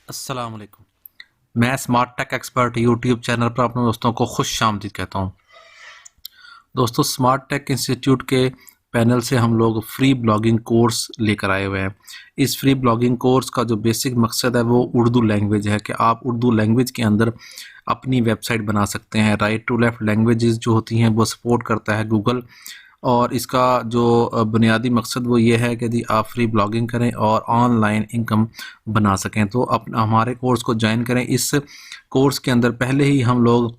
अस्सलाम वालेकुम। मैं smart tech expert YouTube channel पर अपने दोस्तों को खुश आमदीद कहता हूँ। दोस्तों, स्मार्ट टेक इंस्टीट्यूट के पैनल से हम लोग फ्री ब्लॉगिंग कोर्स लेकर आए हुए हैं। इस फ्री ब्लॉगिंग कोर्स का जो बेसिक मकसद है वो उर्दू लैंग्वेज है कि आप उर्दू लैंग्वेज के अंदर अपनी वेबसाइट बना सकते हैं। राइट टू लेफ़्ट लैंग्वेजेस जो होती हैं वो सपोर्ट करता है गूगल, और इसका जो बुनियादी मकसद वो ये है कि जी आप फ्री ब्लॉगिंग करें और ऑनलाइन इनकम बना सकें। तो अपना हमारे कोर्स को ज्वाइन करें। इस कोर्स के अंदर पहले ही हम लोग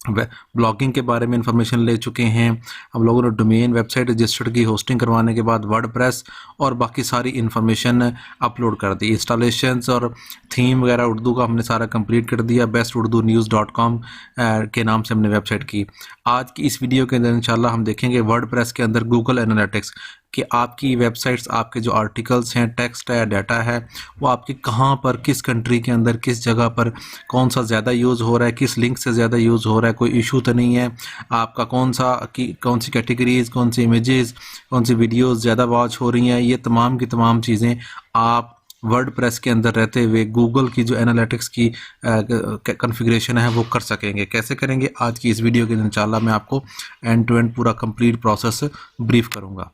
ब्लॉगिंग के बारे में इंफॉर्मेशन ले चुके हैं। हम लोगों ने डोमेन वेबसाइट रजिस्टर्ड की, होस्टिंग करवाने के बाद वर्डप्रेस और बाकी सारी इंफॉर्मेशन अपलोड कर दी। इंस्टॉलेशंस और थीम वगैरह उर्दू का हमने सारा कंप्लीट कर दिया। besturdunewz.com के नाम से हमने वेबसाइट की। आज की इस वीडियो के अंदर इंशाल्लाह हम देखेंगे वर्डप्रेस के अंदर गूगल एनालिटिक्स कि आपकी वेबसाइट्स, आपके जो आर्टिकल्स हैं, टेक्स्ट है, डाटा है, वो आपके कहाँ पर, किस कंट्री के अंदर, किस जगह पर कौन सा ज़्यादा यूज़ हो रहा है, किस लिंक से ज़्यादा यूज़ हो रहा है, कोई इशू तो नहीं है, आपका कौन सी कैटेगरीज, कौन सी इमेजेस, कौन सी वीडियोस ज़्यादा वॉच हो रही हैं। ये तमाम की तमाम चीज़ें आप वर्डप्रेस के अंदर रहते हुए गूगल की जो एनालिटिक्स की कॉन्फ़िगरेशन है वो कर सकेंगे। कैसे करेंगे, आज की इस वीडियो के अंदर इंशाल्लाह मैं आपको एंड टू एंड पूरा कंप्लीट प्रोसेस ब्रीफ करूँगा।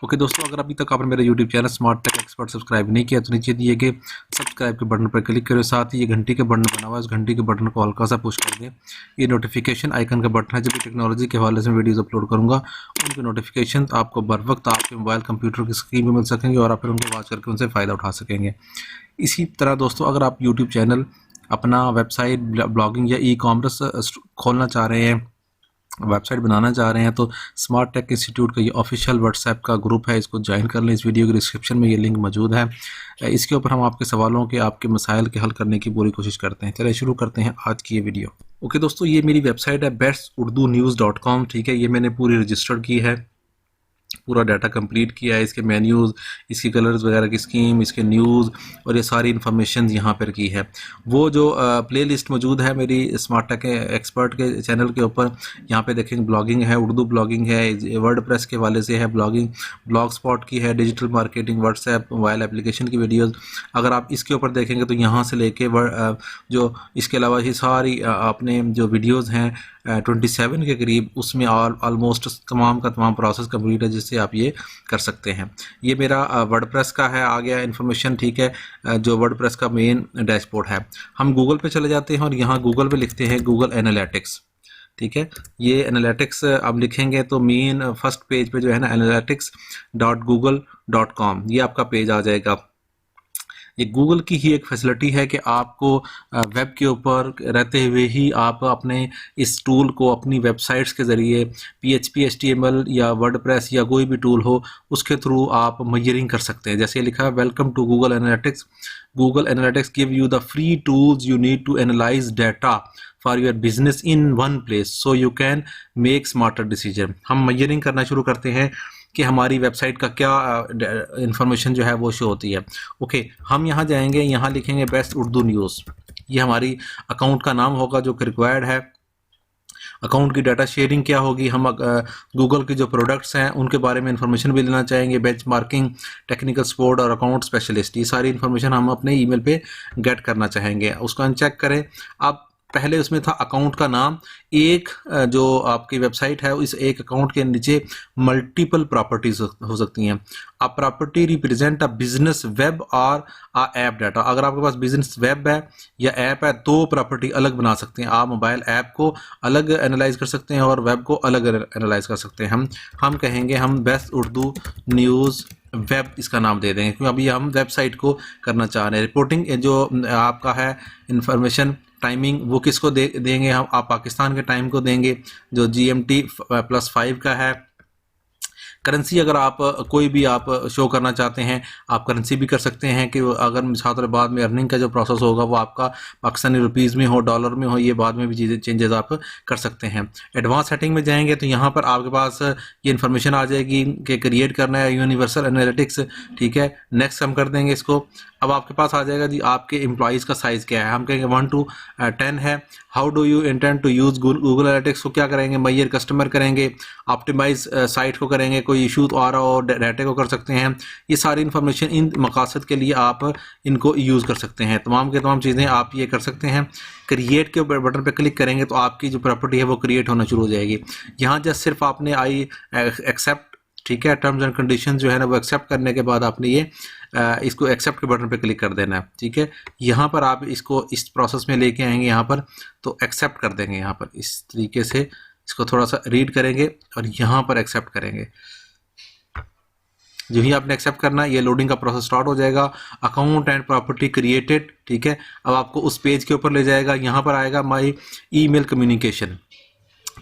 ओके दोस्तों, अगर अभी तक आपने मेरा YouTube channel smart tech expert subscribe नहीं किया तो नीचे दिए गए सब्सक्राइब के बटन पर क्लिक करें। साथ ही ये घंटी के बटन बना हुआ है, उस घंटी के बटन को हल्का सा पुश कर दें। ये नोटिफिकेशन आइकन का बटन है। जब भी टेक्नोलॉजी के हवाले से वीडियोस अपलोड करूंगा उनके नोटिफिकेशन आपको बर वक्त आपके मोबाइल कंप्यूटर की स्क्रीन पर मिल सकेंगे और आप फिर उनको वॉच करके उनसे फ़ायदा उठा सकेंगे। इसी तरह दोस्तों, अगर आप यूट्यूब चैनल, अपना वेबसाइट, ब्लॉगिंग या ई कॉमर्स खोलना चाह रहे हैं, वेबसाइट बनाना चाह रहे हैं, तो स्मार्ट टेक इंस्टीट्यूट का ये ऑफिशियल व्हाट्सएप का ग्रुप है, इसको ज्वाइन कर लें। इस वीडियो के डिस्क्रिप्शन में ये लिंक मौजूद है। इसके ऊपर हम आपके सवालों के, आपके मसाइल के हल करने की पूरी कोशिश करते हैं। चलिए शुरू करते हैं आज की ये वीडियो। ओके दोस्तों, ये मेरी वेबसाइट है besturdunewz.com। ठीक है, ये मैंने पूरी रजिस्टर्ड की है, पूरा डाटा कंप्लीट किया है। इसके मेन्यूज़, इसकी कलर्स वगैरह की स्कीम, इसके न्यूज़ और ये सारी इन्फॉर्मेशन यहाँ पर की है। वो जो प्लेलिस्ट मौजूद है मेरी स्मार्ट टेक एक्सपर्ट के चैनल के ऊपर, यहाँ पे देखेंगे ब्लॉगिंग है, उर्दू ब्लॉगिंग है, वर्डप्रेस के वाले से है ब्लॉगिंग, ब्लॉग स्पॉट की है, digital marketing, WhatsApp mobile application की वीडियोज़। अगर आप इसके ऊपर देखेंगे तो यहाँ से लेके जो इसके अलावा ये सारी आपने जो वीडियोज़ हैं 27 के करीब, उसमें ऑलमोस्ट तमाम का तमाम प्रोसेस कंप्लीट है जिससे आप ये कर सकते हैं। ये मेरा वर्डप्रेस का है, आ गया इन्फॉर्मेशन। ठीक है, जो वर्डप्रेस का मेन डैशबोर्ड है। हम गूगल पे चले जाते हैं और यहाँ गूगल पे लिखते हैं गूगल एनालिटिक्स। ठीक है, ये एनालिटिक्स आप लिखेंगे तो मेन फर्स्ट पेज पे जो है ना analytics.google.com, ये आपका पेज आ जाएगा। ये गूगल की ही एक फैसिलिटी है कि आपको वेब के ऊपर रहते हुए ही आप अपने इस टूल को अपनी वेबसाइट्स के ज़रिए PHP, HTML या वर्डप्रेस या कोई भी टूल हो उसके थ्रू आप मेजरिंग कर सकते हैं। जैसे लिखा है, welcome to Google Analytics. Google Analytics give you the free tools you need to analyse data for your business in one place so you can make smarter decision. हम मेजरिंग करना शुरू करते हैं कि हमारी वेबसाइट का क्या इंफॉर्मेशन जो है वो शो होती है। ओके, हम यहाँ जाएंगे, यहाँ लिखेंगे बेस्ट उर्दू न्यूज़। ये हमारी अकाउंट का नाम होगा जो कि रिक्वायर्ड है। अकाउंट की डाटा शेयरिंग क्या होगी, हम गूगल के जो प्रोडक्ट्स हैं उनके बारे में इंफॉर्मेशन भी लेना चाहेंगे। बेंचमार्किंग, टेक्निकल सपोर्ट और अकाउंट स्पेशलिस्ट, ये सारी इंफॉर्मेशन हम अपने ईमेल पे गेट करना चाहेंगे। उसको अनचेक करें। अब पहले उसमें था अकाउंट का नाम। एक जो आपकी वेबसाइट है, इस एक अकाउंट के नीचे मल्टीपल प्रॉपर्टीज हो सकती हैं। A property represent a business web और अ ऐप डाटा। अगर आपके पास बिजनेस वेब है या ऐप है, दो प्रॉपर्टी अलग बना सकते हैं। आप मोबाइल ऐप को अलग एनालाइज कर सकते हैं और वेब को अलग एनालाइज कर सकते हैं। हम कहेंगे हम बेस्ट उर्दू न्यूज़ वेब इसका नाम दे देंगे, क्योंकि अभी हम वेबसाइट को करना चाह रहे हैं। रिपोर्टिंग जो आपका है इंफॉर्मेशन, टाइमिंग, वो किसको देंगे हम, आप पाकिस्तान के टाइम को देंगे जो GMT +5 का है। करेंसी, अगर आप कोई भी आप शो करना चाहते हैं, आप करेंसी भी कर सकते हैं कि अगर छात्र बाद में अर्निंग का जो प्रोसेस होगा वो आपका पाकिस्तानी रुपीज़ में हो, डॉलर में हो, ये बाद में भी चीज़ें चेंजेस आप कर सकते हैं। एडवांस सेटिंग में जाएंगे तो यहाँ पर आपके पास ये इन्फॉर्मेशन आ जाएगी कि क्रिएट करना है यूनिवर्सल एनालिटिक्स। ठीक है, नेक्स्ट हम कर देंगे इसको। अब आपके पास आ जाएगा जी आपके एम्प्लॉइज़ का साइज़ क्या है। हम कहेंगे 1 to 10 है। How do you intend to use Google Analytics को क्या करेंगे, मैयर कस्टमर करेंगे, ऑप्टिमाइज साइट को करेंगे, कोई इशू तो आ रहा हो डाटा को कर सकते हैं। ये सारी इन्फॉर्मेशन इन मकासद के लिए आप इनको यूज़ कर सकते हैं। तमाम के तमाम चीज़ें आप ये कर सकते हैं। क्रिएट के बटन पर क्लिक करेंगे तो आपकी जो प्रॉपर्टी है वो क्रिएट होना शुरू हो जाएगी। यहाँ जस्ट सिर्फ आपने आई एक्सेप्ट, ठीक है, टर्म्स एंड कंडीशन जो है ना वो एक्सेप्ट करने के बाद आपने ये इसको एक्सेप्ट के बटन पे क्लिक कर देना है। ठीक है, यहाँ पर आप इसको इस प्रोसेस में लेके आएंगे, यहाँ पर तो एक्सेप्ट कर देंगे। यहाँ पर इस तरीके से इसको थोड़ा सा रीड करेंगे और यहाँ पर एक्सेप्ट करेंगे। जो ही आपने एक्सेप्ट करना है ये लोडिंग का प्रोसेस स्टार्ट हो जाएगा। अकाउंट एंड प्रॉपर्टी क्रिएटेड, ठीक है। अब आपको उस पेज के ऊपर ले जाएगा, यहाँ पर आएगा माई ईमेल कम्युनिकेशन,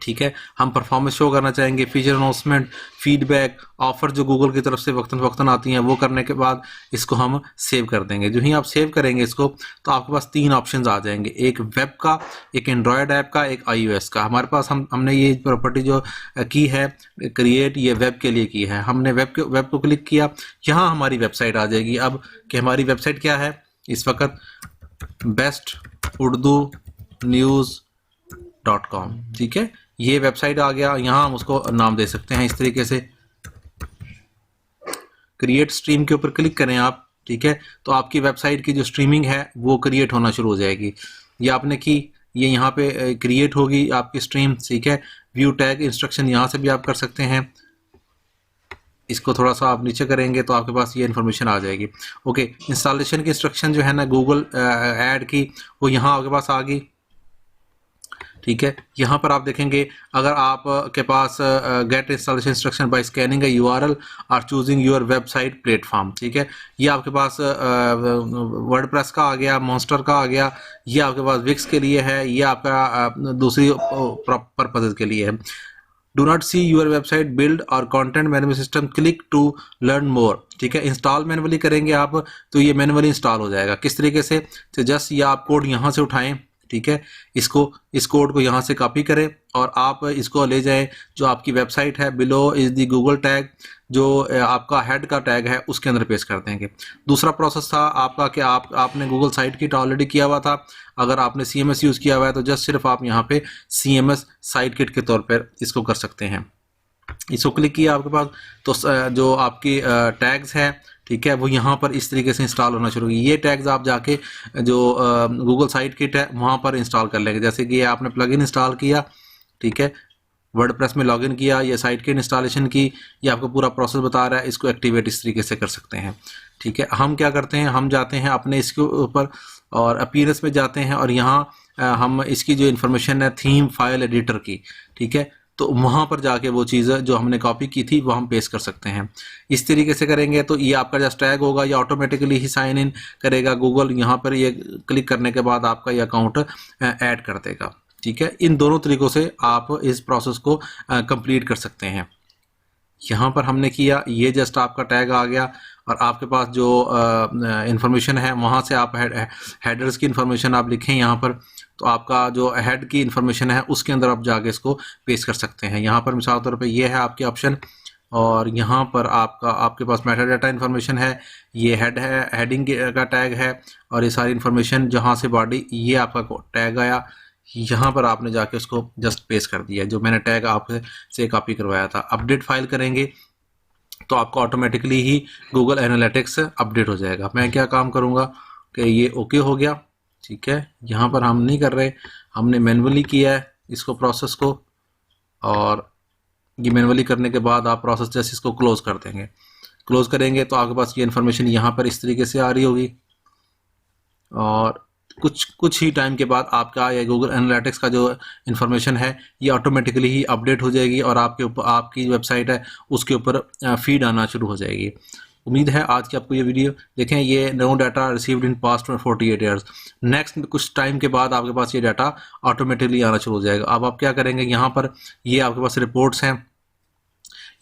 ठीक है। हम परफॉर्मेंस शो करना चाहेंगे, फीचर अनाउंसमेंट, फीडबैक, ऑफर जो गूगल की तरफ से वक्तन वक्तन आती हैं वो करने के बाद इसको हम सेव कर देंगे। जो ही आप सेव करेंगे इसको तो आपके पास 3 ऑप्शंस आ जाएंगे, एक वेब का, एक एंड्रॉयड ऐप का, एक iOS का। हमारे पास हमने ये प्रॉपर्टी जो की है क्रिएट, ये वेब के लिए की है। हमने वेब को क्लिक किया, यहाँ हमारी वेबसाइट आ जाएगी। अब कि हमारी वेबसाइट क्या है इस वक्त, besturduniws.com, ठीक है। ये वेबसाइट आ गया, यहाँ हम उसको नाम दे सकते हैं इस तरीके से। क्रिएट स्ट्रीम के ऊपर क्लिक करें आप, ठीक है, तो आपकी वेबसाइट की जो स्ट्रीमिंग है वो क्रिएट होना शुरू हो जाएगी। ये आपने की, ये यहाँ पे क्रिएट होगी आपकी स्ट्रीम, ठीक है। व्यू टैग इंस्ट्रक्शन यहाँ से भी आप कर सकते हैं। इसको थोड़ा सा आप नीचे करेंगे तो आपके पास ये इन्फॉर्मेशन आ जाएगी। ओके, इंस्टॉलेशन की इंस्ट्रक्शन जो है ना गूगल ऐड की, वो यहाँ आपके पास आ गई, ठीक है। यहाँ पर आप देखेंगे अगर आप के पास get installation instruction by scanning a URL और चूजिंग योर वेबसाइट प्लेटफॉर्म, ठीक है। ये आपके पास वर्डप्रेस का आ गया, मॉन्स्टर का आ गया, ये आपके पास विक्स के लिए है, ये आपका दूसरी पर्पज के लिए है। Do not see your website build और content management system, click to learn more, ठीक है। इंस्टॉल मैनुअली करेंगे आप तो ये मैनुअली इंस्टॉल हो जाएगा। किस तरीके से, तो जस्ट ये आप कोड यहाँ से उठाएं, ठीक है, इस कोड को यहाँ से कॉपी करें और आप इसको ले जाएं जो आपकी वेबसाइट है, below is the Google tag, जो आपका हेड का टैग है उसके अंदर पेस्ट कर देंगे। दूसरा प्रोसेस था आपका कि आपने गूगल साइट किट ऑलरेडी किया हुआ था। अगर आपने CMS यूज़ किया हुआ है तो जस्ट सिर्फ आप यहाँ पे CMS साइट किट के तौर पर इसको कर सकते हैं। इसको क्लिक किया आपके पास तो जो आपकी टैग्स है, ठीक है, वो यहाँ पर इस तरीके से इंस्टॉल होना शुरू होगी। ये टैग्स आप जाके जो गूगल साइट किट है वहाँ पर इंस्टॉल कर लेंगे। जैसे कि आपने प्लगइन इंस्टॉल किया, ठीक है, वर्डप्रेस में लॉगिन किया, ये साइट किट इंस्टॉलेशन की, ये आपको पूरा प्रोसेस बता रहा है। इसको एक्टिवेट इस तरीके से कर सकते हैं, ठीक है। हम क्या करते हैं, हम जाते हैं अपने इसके ऊपर और अपीयरेंस में जाते हैं और यहाँ हम इसकी जो इन्फॉर्मेशन है थीम फाइल एडिटर की, ठीक है, तो वहाँ पर जाके वो चीज़ जो हमने कॉपी की थी वो हम पेस्ट कर सकते हैं। इस तरीके से करेंगे तो ये आपका जस्ट टैग होगा, ये ऑटोमेटिकली ही साइन इन करेगा गूगल। यहाँ पर ये क्लिक करने के बाद आपका ये अकाउंट ऐड कर देगा, ठीक है। इन दोनों तरीक़ों से आप इस प्रोसेस को कंप्लीट कर सकते हैं। यहाँ पर हमने किया, ये जस्ट आपका टैग आ गया और आपके पास जो इन्फॉर्मेशन है वहाँ से आप हेडर्स की इन्फॉर्मेशन आप लिखें यहाँ पर, तो आपका जो हेड की इन्फॉर्मेशन है उसके अंदर आप जाके इसको पेस्ट कर सकते हैं। यहाँ पर मिसाल तौर पे ये है आपके ऑप्शन और यहाँ पर आपके पास मेटा डाटा इन्फॉर्मेशन है, ये हेड है, हेडिंग का टैग है और ये सारी इन्फॉर्मेशन जहाँ से बॉडी, ये आपका टैग आया, यहाँ पर आपने जाके उसको जस्ट पेस्ट कर दिया जो मैंने टैग आपसे कॉपी करवाया था। अपडेट फाइल करेंगे तो आपको ऑटोमेटिकली ही गूगल एनालिटिक्स अपडेट हो जाएगा। मैं क्या काम करूँगा कि ये ओके हो गया, ठीक है। यहाँ पर हम नहीं कर रहे, हमने मैनुअली किया है इसको प्रोसेस को, और ये मैनुअली करने के बाद आप प्रोसेस जैसे इसको क्लोज कर देंगे। क्लोज करेंगे तो आपके पास ये इन्फॉर्मेशन यहाँ पर इस तरीके से आ रही होगी और कुछ ही टाइम के बाद आपका ये गूगल एनालिटिक्स का जो इन्फॉर्मेशन है ये ऑटोमेटिकली ही अपडेट हो जाएगी और आपके ऊपर आपकी वेबसाइट है उसके ऊपर फीड आना शुरू हो जाएगी। उम्मीद है आज की आपको ये वीडियो देखें। ये no data received in past 48 hours, next कुछ टाइम के बाद आपके पास ये डाटा ऑटोमेटिकली आना शुरू हो जाएगा। अब आप क्या करेंगे, यहाँ पर ये आपके पास रिपोर्ट्स हैं,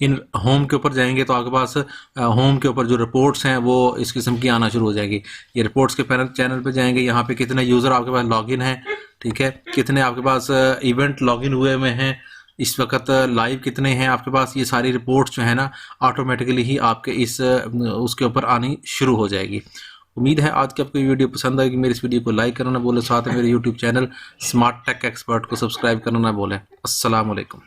इन होम के ऊपर जाएंगे तो आपके पास होम के ऊपर जो रिपोर्ट्स हैं वो इस किस्म की आना शुरू हो जाएगी। ये रिपोर्ट्स के चैनल पे जाएंगे, यहाँ पे कितने यूज़र आपके पास लॉगिन हैं, ठीक है, कितने आपके पास इवेंट लॉगिन हुए हुए हैं, इस वक्त लाइव कितने हैं आपके पास, ये सारी रिपोर्ट्स जो है ना ऑटोमेटिकली ही आपके उसके ऊपर आनी शुरू हो जाएगी। उम्मीद है आज की आपको ये वीडियो पसंद आएगी। मेरी इस वीडियो को लाइक करना ना भूलें, साथ में मेरे YouTube channel smart tech expert को सब्सक्राइब करना ना भूलें। अस्सलाम वालेकुम।